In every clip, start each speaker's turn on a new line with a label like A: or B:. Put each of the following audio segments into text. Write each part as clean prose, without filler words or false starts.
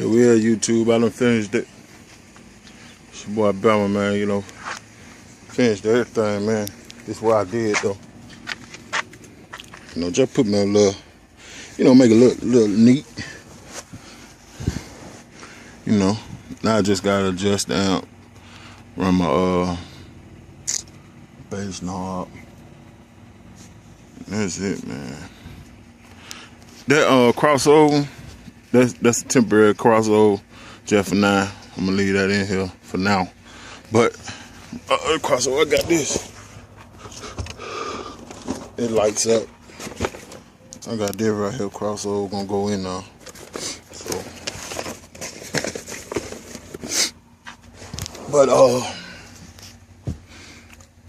A: Here we are, YouTube. I done finished it. It's your boy Bama, man. You know, finished everything, man. This is what I did, though. You know, just put me a little, you know, make it look little neat. You know, now I just gotta adjust the amp, run my bass knob. That's it, man. That crossover, that's a temporary crossover just for now. I'm gonna leave that in here for now. But crossover, I got this. It lights up. I got this right here, crossover gonna go in now. So, but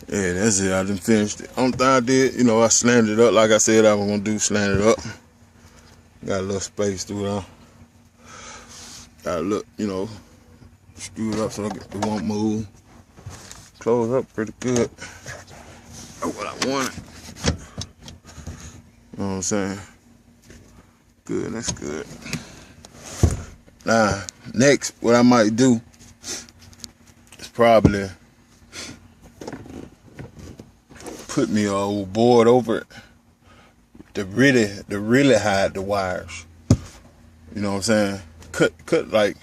A: yeah, that's it. I done finished it. Only thing I did, you know, I slanted it up like I said I was gonna do. Slant it up. Got a little space through there. Got a look, you know, screw it up so it won't move. Close up pretty good. That's what I wanted. You know what I'm saying? Good, that's good. Now, next, what I might do is probably put me a old board over it to really hide the wires. You know what I'm saying? Cut the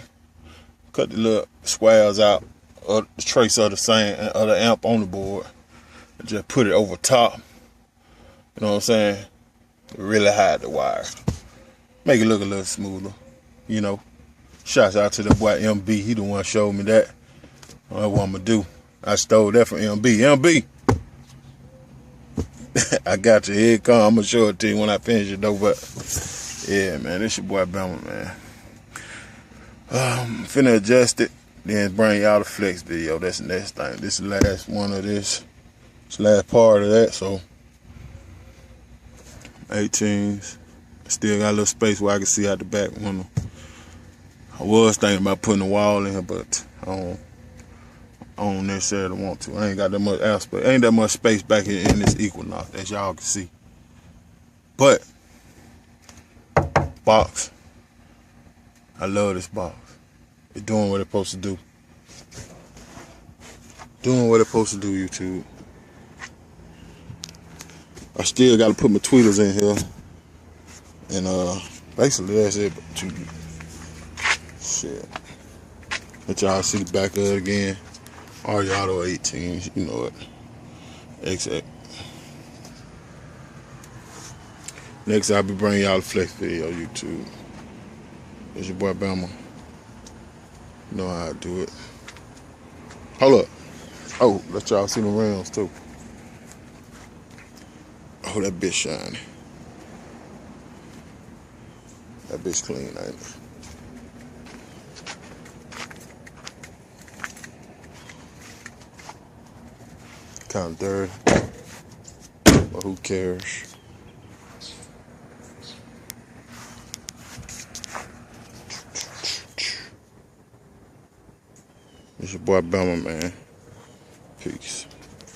A: little squares out of the trace of the amp on the board and just put it over top. You know what I'm saying? To really hide the wires. Make it look a little smoother. You know. Shouts out to the boy MB. He the one showed me that. That's what I'm gonna do. I stole that from MB. MB. I got you. Here it come. I'm gonna show it to you when I finish it though. But yeah, man, this your boy Bama, man. Finna adjust it, then bring y'all the flex video. That's the next thing. This is the last one of this. It's the last part of that. So 18s. Still got a little space where I can see out the back window. I was thinking about putting a wall in here, but I don't necessarily want to. I ain't got that much airspace. Ain't that much space back in this Equinox, as y'all can see. But box, I love this box. It's doing what it's supposed to do. Doing what it's supposed to do, YouTube. I still got to put my tweeters in here, and basically that's it. Shit. Let y'all see the back of it again. Auto 18s, you know it. XX. Next, I'll be bringing y'all the flex video, YouTube. It's your boy Bama. You know how I do it. Hold up. Oh, let y'all see the rims too. Oh, that bitch shiny. That bitch clean, ain't it? Kind of dirty, but who cares? It's your boy Bama, man. Peace.